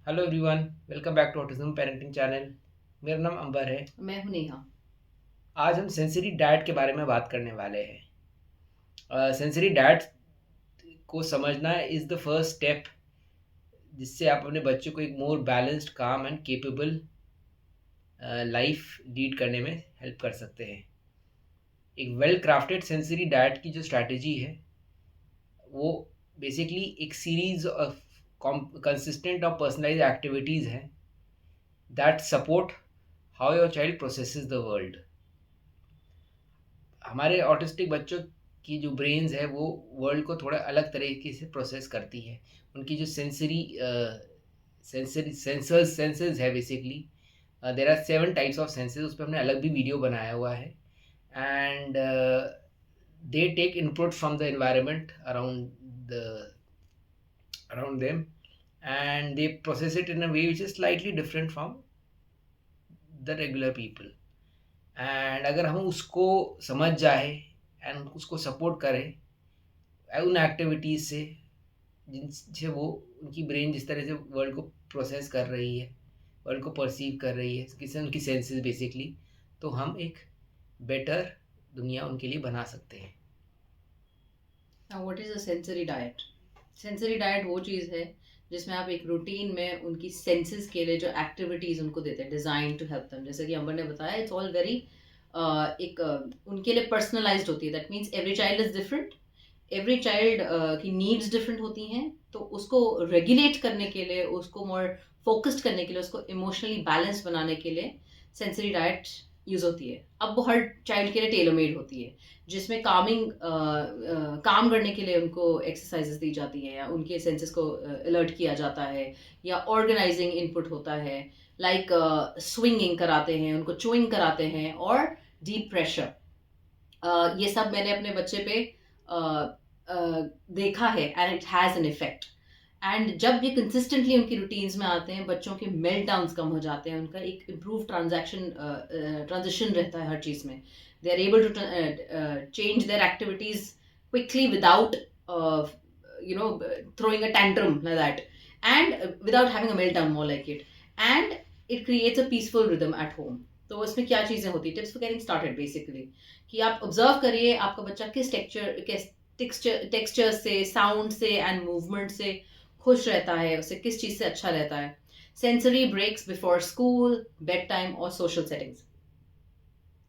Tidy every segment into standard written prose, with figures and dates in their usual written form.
Hello everyone, welcome back to autism parenting channel. मेरा नाम अंबर है। मैं हूँ नेहा। आज हम सेंसरी डाइट के बारे में बात करने वाले हैं। सेंसरी डाइट को समझना इज़ द फर्स्ट स्टेप जिससे आप अपने बच्चों को एक मोर बैलेंस्ड, काम एंड केपेबल लाइफ लीड करने में हेल्प कर सकते हैं। एक वेल क्राफ्टेड सेंसरी डाइट की जो स्ट्रैटेजी है वो बेसिकली एक सीरीज ऑफ कंसिस्टेंट और पर्सनलाइज्ड एक्टिविटीज़ हैं that support how your child processes the world. हमारे ऑटिस्टिक बच्चों की जो ब्रेन्स है वो वर्ल्ड को थोड़ा अलग तरीके से प्रोसेस करती है। उनकी जो सेंसरी सेंसेस है basically, there are 7 types of senses. उस पर हमने अलग भी वीडियो बनाया हुआ है। And they take input from the environment the around them, and they process it in a way which is slightly different from the regular people. And अगर हम उसको समझ जाए एंड उसको सपोर्ट करें उन एक्टिविटीज़ से जिनसे वो उनकी ब्रेन जिस तरह से वर्ल्ड को प्रोसेस कर रही है, वर्ल्ड को परसीव कर रही है, किसी उनकी सेंसेस बेसिकली, तो हम एक बेटर दुनिया उनके लिए बना सकते हैं। Now what is a sensory diet? Sensory diet वो चीज़ है जिसमें आप एक रूटीन में उनकी सेंसेस के लिए जो एक्टिविटीज़ उनको देते हैं, डिज़ाइन टू हेल्प देम। जैसे कि अंबर ने बताया, इट्स ऑल वेरी एक उनके लिए पर्सनलाइज्ड होती है। That means every child is different. Every child की नीड्स डिफरेंट होती हैं। तो उसको रेगुलेट करने के लिए, उसको मोर फोकस्ड करने के लिए, उसको इमोशनली बैलेंस बनाने के लिए सेंसरी डाइट यूज़ होती है। अब वो हर चाइल्ड के लिए टेलर मेड होती है, जिसमें काम करने के लिए उनको एक्सरसाइजेस दी जाती हैं, या उनके सेंसेस को अलर्ट किया जाता है, या ऑर्गेनाइजिंग इनपुट होता है। लाइक स्विंगिंग कराते हैं, उनको चुइंग कराते हैं, और डीप प्रेशर। ये सब मैंने अपने बच्चे पे देखा है, and it has an effect. And जब ये कंसिस्टेंटली उनकी रूटीन्स में आते हैं, बच्चों के मेल्ट डाउन्स कम हो जाते हैं, उनका एक इम्प्रूव ट्रांजिशन रहता है हर चीज़ में। They are able to change their activities quickly without throwing a tantrum like that, and without having a meltdown, more like it. And it creates a peaceful rhythm at home. तो उसमें क्या चीज़ें होती है? Tips for getting started basically, कि आप observe करिए आपका बच्चा किस टेक्सचर से, साउंड से एंड मूवमेंट से खुश रहता है, उसे किस चीज़ से अच्छा रहता है। Sensory breaks before school, bed time और सोशल सेटिंग्स।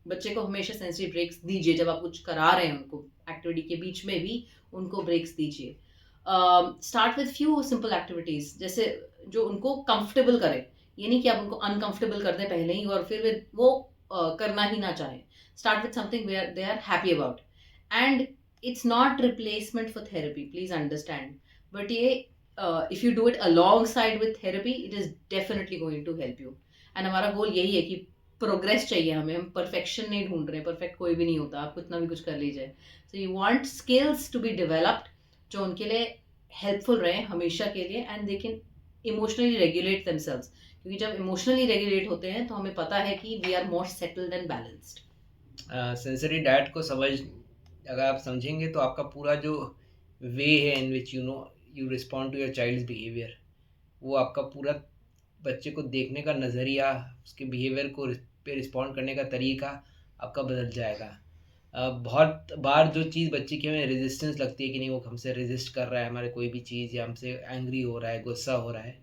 बच्चे को हमेशा सेंसरी ब्रेक्स दीजिए। जब आप कुछ करा रहे हैं, उनको एक्टिविटी के बीच में भी उनको ब्रेक्स दीजिए। Start with few simple activities, जैसे जो उनको कंफर्टेबल करे। ये नहीं कि आप उनको अनकंफर्टेबल कर दें पहले ही, और फिर वो करना ही ना चाहें। Start with something where they are happy about. And it's not replacement for therapy, please understand. But ये if you do it alongside with therapy, it is definitely going to help you. And हमारा goal यही है कि progress चाहिए हमें। हम perfection नहीं ढूंढ रहे, परफेक्ट कोई भी नहीं होता, आप कितना भी कुछ कर लीजिए। So you want skills to be developed जो उनके लिए हेल्पफुल रहे हमेशा के लिए, and they can emotionally regulate themselves. क्योंकि जब इमोशनली रेगुलेट होते हैं तो हमें पता है कि we are more settled and balanced. Sensory diet को अगर आप समझेंगे तो आपका पूरा जो वे है in which you respond to your child's behaviour, वो आपका पूरा बच्चे को देखने का नज़रिया, उसके बिहेवियर को पे रिस्पॉन्ड करने का तरीका आपका बदल जाएगा। बहुत बार जो चीज़ बच्चे की हमें रेजिस्टेंस लगती है कि नहीं वो हमसे रेजिस्ट कर रहा है, हमारे कोई भी चीज़, या हमसे एंग्री हो रहा है, गुस्सा हो रहा है,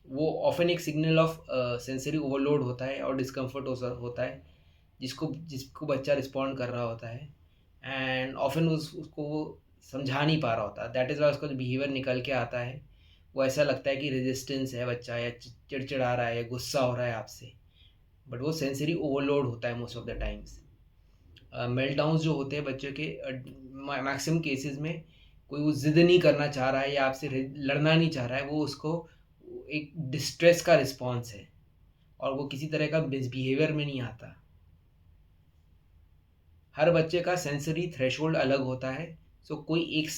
वो ऑफन एक सिग्नल ऑफ सेंसरी ओवरलोड होता है और डिस्कम्फर्ट होता है जिसको जिसको बच्चा रिस्पॉन्ड कर रहा होता है। एंड ऑफन उसको वो समझा नहीं पा रहा होता। दैट इज़ वाई उसका जो बिहेवियर निकल के आता है वो ऐसा लगता है कि रेजिस्टेंस है बच्चा, या चिड़चिड़ा रहा है, या गुस्सा हो रहा है आपसे, बट वो सेंसरी ओवरलोड होता है मोस्ट ऑफ द टाइम्स। मेल्टडाउन्स जो होते हैं बच्चों के, मैक्सिमम केसेस में कोई वो ज़िद नहीं करना चाह रहा है या आपसे लड़ना नहीं चाह रहा है, वो उसको एक डिस्ट्रेस का रिस्पॉन्स है, और वो किसी तरह का मिसबिहेवियर में नहीं आता। हर बच्चे का सेंसरी थ्रेशोल्ड अलग होता है, सो कोई एक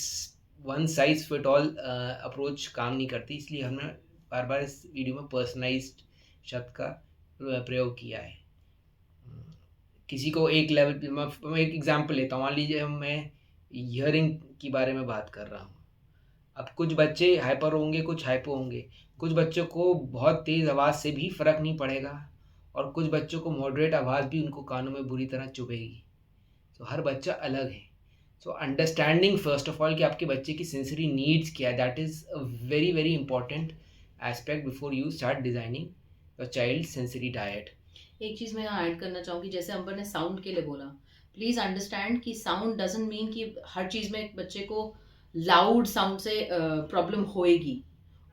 one size fit all approach काम नहीं करती। इसलिए हमने बार बार इस वीडियो में पर्सनलाइज्ड शब्द का प्रयोग किया है। किसी को एक लेवल पे मैं एक एग्जांपल लेता हूँ। मान लीजिए मैं हियरिंग के बारे में बात कर रहा हूँ, अब कुछ बच्चे हाइपर होंगे, कुछ हाइपो होंगे। कुछ बच्चों को बहुत तेज़ आवाज़ से भी फ़र्क नहीं पड़ेगा और कुछ बच्चों को मॉडरेट आवाज़ भी उनको कानों में बुरी तरह चुभेगी। तो हर बच्चा अलग है। So understanding first of all कि आपके बच्चे की सेंसरी नीड्स क्या है, that is a very very important aspect before you start designing your child sensory diet. एक चीज़ मैं यहाँ ऐड करना चाहूँगी, जैसे अंबर ने साउंड के लिए बोला, प्लीज़ अंडरस्टैंड कि साउंड डजंट मीन कि हर चीज़ में एक बच्चे को लाउड साउंड से प्रॉब्लम होएगी।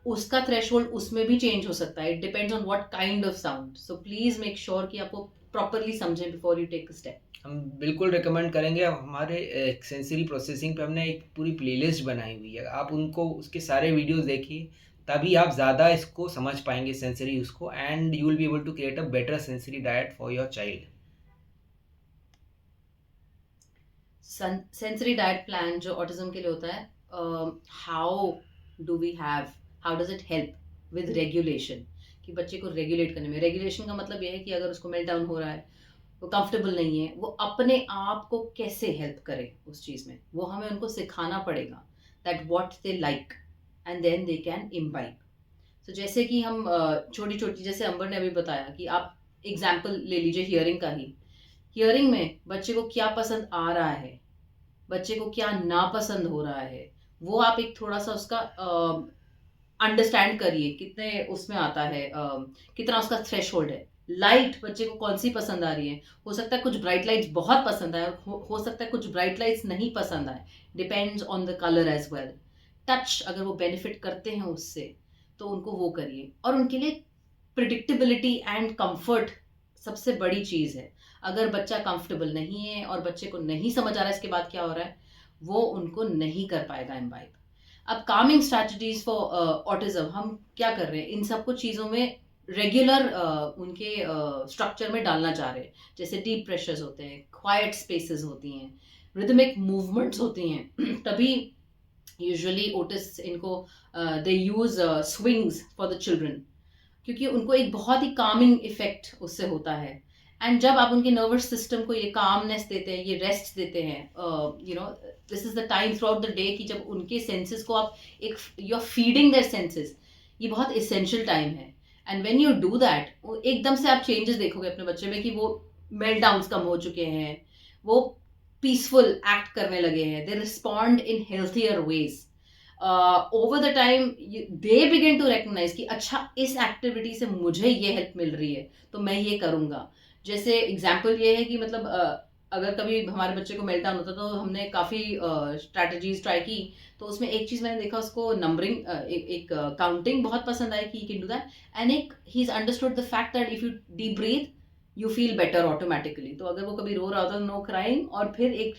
उसका थ्रेशोल्ड उसमें भी चेंज हो सकता है, it depends on what kind of sound. So please make sure कि आप वो प्रॉपरली समझें before you take a step. हम बिल्कुल रिकमेंड करेंगे। अब हमारे सेंसरी प्रोसेसिंग पे हमने एक पूरी प्लेलिस्ट बनाई हुई है, आप उनको उसके सारे वीडियोस देखिए, तभी आप ज़्यादा इसको समझ पाएंगे सेंसरी उसको, and you will be able to create a better sensory diet for your child. Sensory diet plan जो ऑटिज्म के लिए होता है, how do we have, how does it help with regulation, कि बच्चे को रेगुलेट करने में, रेगुलेशन का मतलब यह है कि अगर उसको मेल्ट डाउन हो रहा है, वो कंफर्टेबल नहीं है, वो अपने आप को कैसे हेल्प करे उस चीज़ में, वो हमें उनको सिखाना पड़ेगा that what they like and then they can imbibe. तो जैसे कि हम छोटी छोटी, जैसे अंबर ने अभी बताया कि आप एग्जाम्पल ले लीजिए हियरिंग का ही। हियरिंग में बच्चे को क्या पसंद आ रहा है, बच्चे को क्या नापसंद हो रहा है, वो आप एक थोड़ा सा उसका अंडरस्टैंड करिए, कितने उसमें आता है, कितना उसका थ्रेशोल्ड है। लाइट बच्चे को कौन सी पसंद आ रही है, हो सकता है कुछ ब्राइट लाइट्स बहुत पसंद आए और हो सकता है कुछ ब्राइट लाइट्स नहीं पसंद आए, depends on the colour as well. Touch अगर वो बेनिफिट करते हैं उससे, तो उनको वो करिए। और उनके लिए प्रिडिक्टेबिलिटी एंड कंफर्ट सबसे बड़ी चीज़ है। अगर बच्चा कंफर्टेबल नहीं है और बच्चे को नहीं समझ आ रहा है इसके बाद क्या हो रहा है, वो उनको नहीं कर पाएगा इम्बाइब। अब कामिंग स्ट्रैटेजीज फॉर ऑटिज्म हम क्या कर रहे हैं, इन सब कुछ चीज़ों में रेगुलर उनके स्ट्रक्चर में डालना चाह रहे हैं। जैसे डीप प्रेशर्स होते हैं, क्वाइट स्पेसेस होती हैं, रिदमिक मूवमेंट्स होती हैं। तभी यूजुअली ओटिस इनको they use swings for the children, क्योंकि उनको एक बहुत ही कामिंग इफेक्ट उससे होता है। एंड जब आप उनके नर्वस सिस्टम को ये कामनेस देते हैं, ये रेस्ट देते हैं, this is the time throughout the day कि जब उनके सेंसेस को आप एक, you are feeding their senses, ये बहुत इसेंशियल टाइम है। And when you do that, एकदम से आप चेंजेस देखोगे अपने बच्चे में कि वो मेल्टडाउन्स कम हो चुके हैं, वो पीसफुल एक्ट करने लगे हैं, they respond in healthier ways. Over the time they begin to recognise कि अच्छा, इस एक्टिविटी से मुझे ये हेल्प मिल रही है तो मैं ये करूँगा। जैसे एग्जाम्पल ये है कि मतलब अगर कभी हमारे बच्चे को मेल्टडाउन होता तो हमने काफ़ी स्ट्रैटेजीज ट्राई की। तो उसमें एक चीज़ मैंने देखा, उसको नंबरिंग, एक काउंटिंग बहुत पसंद आई कि कैन डू दैट। एंड एक he is understood the fact that if you deep breath you feel better automatically. तो अगर वो कभी रो रहा होता, नो क्राइंग, और फिर एक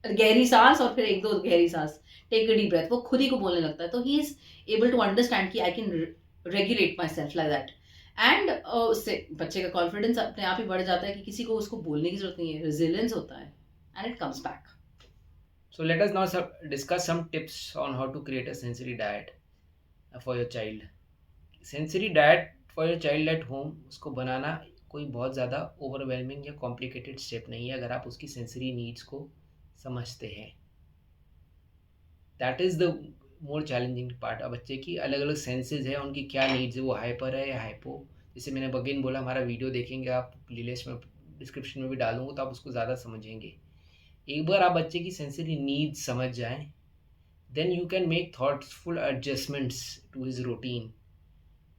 गहरी सांस और फिर एक दो गहरी सांस, टेक अ डीप ब्रेथ, वो खुद ही को बोलने लगता है। तो he is able to understand कि I can regulate my self like that. And उससे बच्चे का कॉन्फिडेंस अपने आप ही बढ़ जाता है कि किसी को उसको बोलने की जरूरत नहीं है, रेजिलियंस होता है and it comes back. So let us now discuss some tips on how to create a sensory diet for your child. Sensory diet for your child at home, उसको बनाना कोई बहुत ज़्यादा ओवरवेलमिंग या कॉम्प्लिकेटेड स्टेप नहीं है अगर आप उसकी सेंसरी नीड्स को समझते हैं। That is the more challenging part. अब बच्चे की अलग अलग सेंसेस है, उनकी क्या नीड्स है, वो हाइपर है या हाइपो। जैसे मैंने बगेन बोला, हमारा वीडियो देखेंगे आप, प्लेलिस्ट में डिस्क्रिप्शन में भी डालूंगा तो आप उसको ज़्यादा समझेंगे। एक बार आप बच्चे की सेंसरी नीड्स समझ जाएं, then you can make thoughtful adjustments to his routine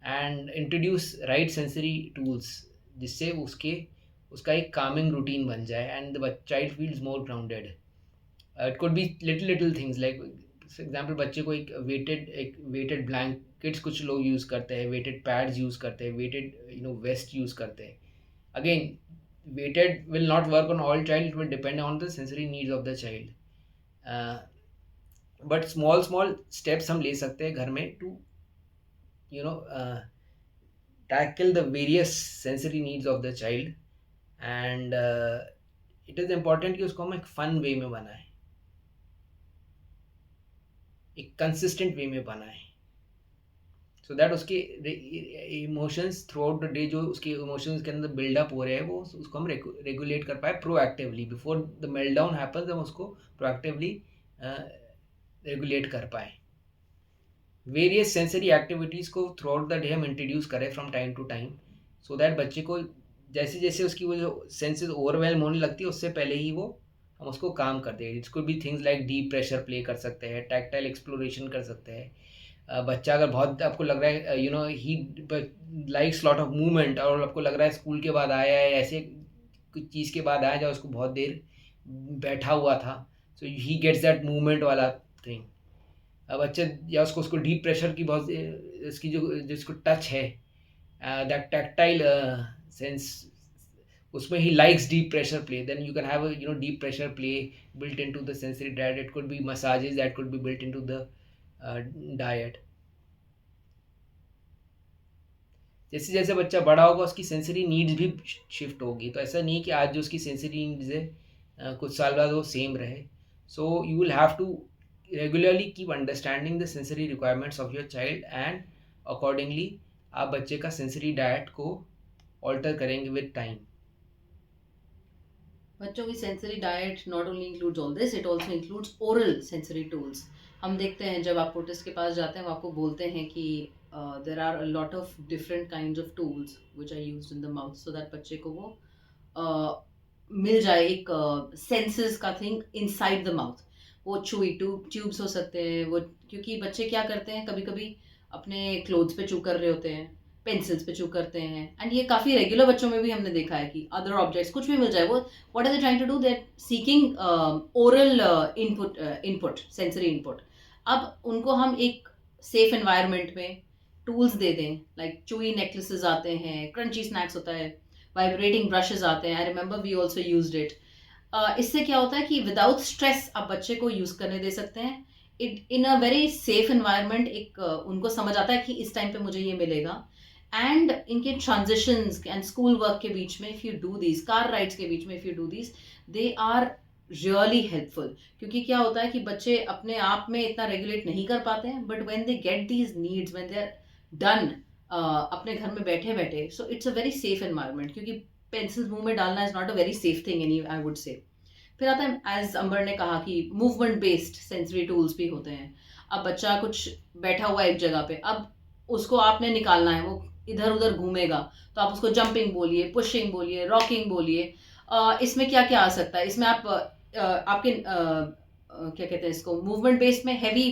and introduce right sensory tools, जिससे उसका एक कामिंग रूटीन बन जाए and the child feels more grounded. It could be little little things like, for example बच्चे को एक weighted blankets कुछ लोग यूज़ करते हैं, वेटेड पैड्स यूज़ करते हैं, वेटेड वेस्ट यूज़ करते हैं। Again, weighted will not work on all child, it will depend on the sensory needs of the child. But small small steps हम ले सकते हैं घर में to you know uh, tackle the various sensory needs of the child, and it is important कि उसको हम एक फन वे में बनाएं, एक कंसिस्टेंट वे में बनाएं, सो दैट उसके emotions through out the day, जो उसके इमोशंस के अंदर बिल्डअप हो रहे हैं, वो उसको हम रेगुलेट कर पाए proactively. Before the meltdown happens हम उसको प्रोएक्टिवली रेगुलेट कर पाए। वेरियस सेंसरी एक्टिविटीज़ को थ्रू आउट द डे हम इंट्रोड्यूस करें from time to time, so that बच्चे को जैसे जैसे उसकी वो जो सेंसेस ओवरवेलम होने लगती है उससे पहले ही वो हम उसको काम कर दें। It's could be things like deep pressure play कर सकते हैं, टैक्टाइल एक्सप्लोरेशन कर सकते हैं। बच्चा अगर बहुत आपको लग रहा है he likes lot of movement, और आपको लग रहा है स्कूल के बाद आया है, ऐसे कुछ चीज़ के बाद आया जहाँ उसको बहुत देर बैठा हुआ था, सो ही गेट्स दैट मूवमेंट वाला थिंग। बच्चे या उसको उसको डीप प्रेशर की बहुत इसकी जो जिसको टच है, दैट टैक्टाइल सेंस, उसमें ही likes deep pressure play, then you can have deep pressure play built into the sensory diet. It could be massages that could be built into the diet. जैसे जैसे बच्चा बड़ा होगा उसकी sensory needs भी shift होगी, तो ऐसा नहीं कि आज जो उसकी सेंसरी नीड्स है कुछ साल बाद वो सेम रहे। So you will have to regularly keep understanding the sensory requirements of your child, and accordingly आप बच्चे का सेंसरी डाइट को ऑल्टर करेंगे विद टाइम। बच्चों की sensory diet not only includes all this, it also includes oral sensory tools. हम देखते हैं जब आप पोटिस के पास जाते हैं वो आपको बोलते हैं कि there are a lot of different kind of tools which are use in the mouth, so that बच्चे को वो मिल जाए एक सेंसेस का थिंग इनसाइड द माउथ। वो चूई ट्यूब्स हो सकते हैं वो, क्योंकि बच्चे क्या करते हैं कभी कभी अपने क्लोथ्स पे चू कर रहे होते हैं, पेंसिल्स पे चू करते हैं, एंड ये काफ़ी रेगुलर बच्चों में भी हमने देखा है कि अदर ऑब्जेक्ट्स कुछ भी मिल जाए वो what are they trying to do, they seeking oral input sensory input. अब उनको हम एक सेफ एनवायरनमेंट में टूल्स दे दें, लाइक चूई नेकलेसेस आते हैं, क्रंची स्नैक्स होता है, वाइब्रेटिंग ब्रशेस आते हैं, I remember we also used it. इससे क्या होता है कि विदाउट स्ट्रेस आप बच्चे को यूज करने दे सकते हैं, it in a very safe environment. एक उनको समझ आता है कि इस टाइम पे मुझे ये मिलेगा, एंड इनके ट्रांजिशंस एंड स्कूल वर्क के बीच में if you do this, car rides के बीच में if you do this, they are really helpful. क्योंकि क्या होता है कि बच्चे अपने आप में इतना रेगुलेट नहीं कर पाते हैं, but when they get these needs, when they are done अपने घर में बैठे बैठे, so it's a very safe environment. क्योंकि पेंसिल मुंह में डालना is not a very safe thing any, I would say. फिर आता है एज अंबर ने कहा कि मूवमेंट बेस्ड सेंसरी टूल्स भी होते हैं। अब बच्चा कुछ बैठा हुआ एक जगह पे, अब उसको आपने निकालना है, वो इधर उधर घूमेगा, तो आप उसको जंपिंग बोलिए, पुशिंग बोलिए, रॉकिंग बोलिए। इसमें क्या क्या आ सकता है, इसमें आप आपके क्या कहते हैं इसको, मूवमेंट बेस्ड में हैवी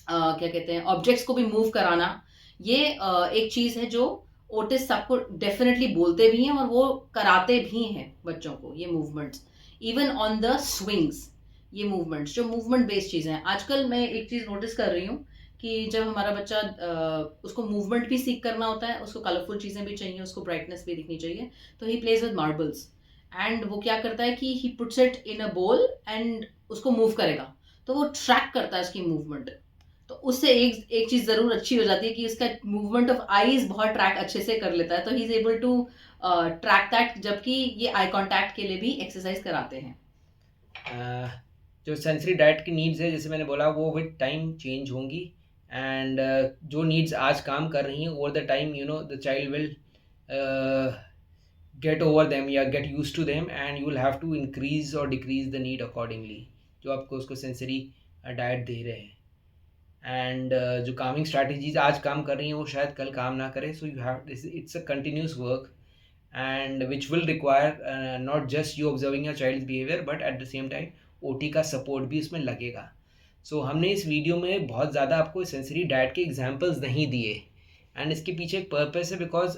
क्या कहते हैं ऑब्जेक्ट्स को भी मूव कराना, ये एक चीज है जो ओटिस्ट सबको डेफिनेटली बोलते भी हैं और वो कराते भी हैं बच्चों को, ये movements even on the swings. ये मूवमेंट्स जो मूवमेंट बेस्ड चीजें हैं, आजकल मैं एक चीज नोटिस कर रही हूँ कि जब हमारा बच्चा उसको मूवमेंट भी सीख करना होता है, उसको कलरफुल चीजें भी चाहिए, उसको ब्राइटनेस भी दिखनी चाहिए, तो he plays with marbles. And वो क्या करता है कि ही पुट्स इट इन अ बोल एंड उसको मूव करेगा, तो वो ट्रैक करता है उसकी मूवमेंट। तो उससे एक एक चीज जरूर अच्छी हो जाती है कि उसका मूवमेंट ऑफ आईज बहुत ट्रैक अच्छे से कर लेता है, तो he is able to track that, जबकि ये आई कांटेक्ट के लिए भी एक्सरसाइज कराते हैं। जो सेंसरी डाइट की नीड्स है, जैसे मैंने बोला, वो विद टाइम चेंज होंगी, एंड जो नीड्स आज काम कर रही हैं over the time the child will get over them या get use to them, and you will have to increase और डिक्रीज द नीड अकॉर्डिंगली, जो आपको उसको सेंसरी डाइट दे रहे हैं। एंड जो कामिंग स्ट्रैटेजीज आज काम कर रही हैं वो शायद कल काम ना करें, so you have, it's a continuous work, and which will require not just you observing your child's behavior, but at the same time OT का सपोर्ट भी इसमें लगेगा। सो हमने इस वीडियो में बहुत ज़्यादा आपको सेंसरी डाइट के एग्जांपल्स नहीं दिए, एंड इसके पीछे एक पर्पस है, because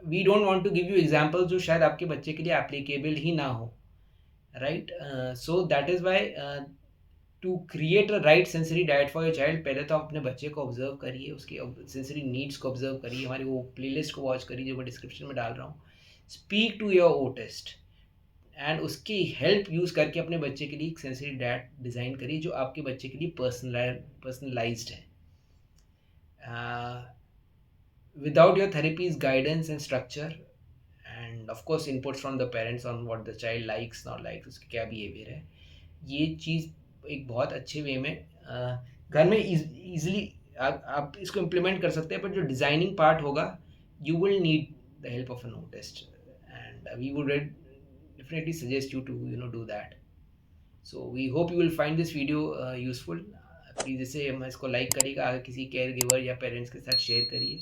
we don't want to give you examples जो शायद आपके बच्चे के लिए एप्लीकेबल ही ना हो, right. So that is why to create a right sensory diet for your child, पहले तो आप अपने बच्चे को ऑब्जर्व करिए, उसके सेंसरी नीड्स को ऑब्जर्व करिए, हमारी वो प्लेलिस्ट को वॉच करिए जो मैं डिस्क्रिप्शन में डाल रहा हूँ। स्पीक टू योर ओटिस्ट एंड उसकी हेल्प यूज़ करके अपने बच्चे के लिए एक सेंसरी डाइट डिज़ाइन करिए जो आपके बच्चे के लिए पर्सनलाइज्ड है। Without your therapies guidance and structure end of course inputs from the parents on what the child likes not likes, उसकी क्या बिहेवियर है, ये चीज़ एक बहुत अच्छे वे में घर में ईजिली आप इसको इम्प्लीमेंट कर सकते हैं, पर जो डिज़ाइनिंग पार्ट होगा you will need the help of an artist, and we would definitely suggest you to do that. So we hope you will find this video useful. Please इसे इसको लाइक करिएगा, अगर किसी केयर गिवर या parents के साथ share करिए,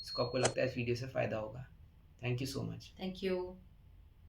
इसको आपको लगता है इस वीडियो से फ़ायदा होगा। Thank you so much. Thank you.